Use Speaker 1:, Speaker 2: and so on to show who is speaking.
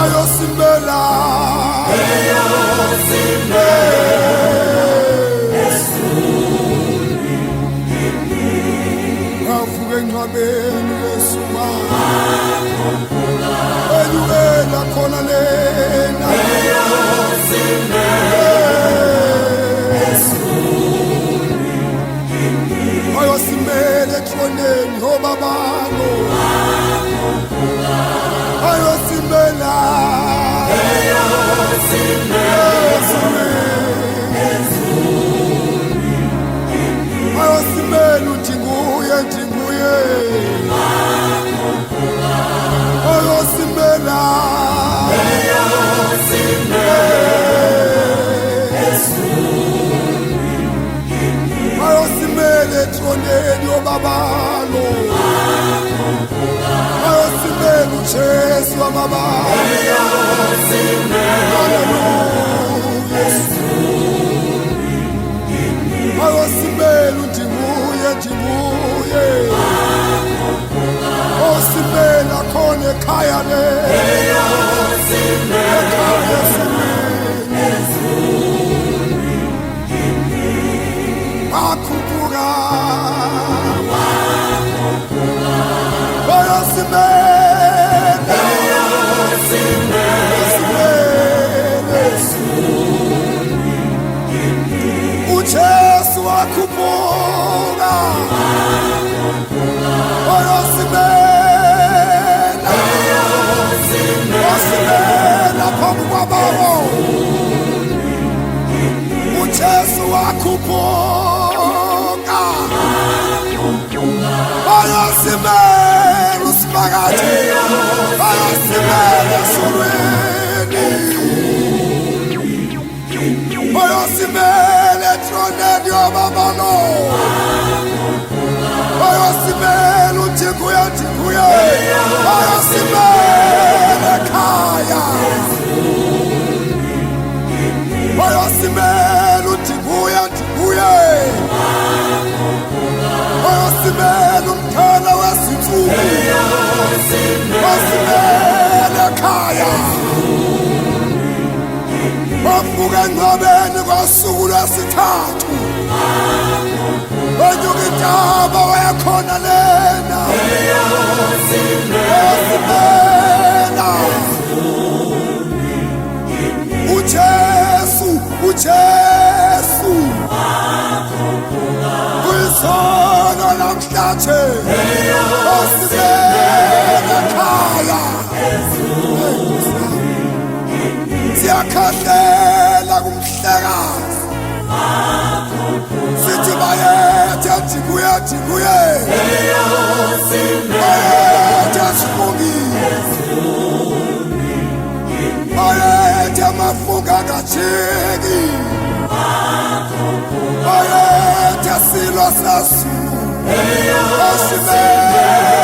Speaker 1: ayosimbela ngavuka engcwabeni lesuma enyukela khona lena ayosimbela etroneni obabalo ayosimbela ayosimbela uthi nguye ayosimbela ayosimbela etroneni obabalo ayosimbela uJesu wamabala ayosimbela uthi nguye osimbela khona ekhaya akhuphuka ayosimbela uJesu akhuphuka ayosimbela phambi kwababo uJesu akhuphuka ayosimbela usifakathi ayosimbela esolweni ayosimbela etroneni yobabalo ayosimbela uthi kuye ayosimbela ekhaya ayosimbela uthi kuye ayosimbela umthela wezinsuku ayosimbela ekhaya wavuka engcwabeni ngosuku lwesithathu wenyuka intaba wayekhona lena ayosimbela uJesu kwisono namhlanje ayosimbela ekhaya siyakhahlela kumhlekazi sithi bayetha kuye bayetha sifungile bayetha mafunga kajeki bayetha silo sasu ayosimbela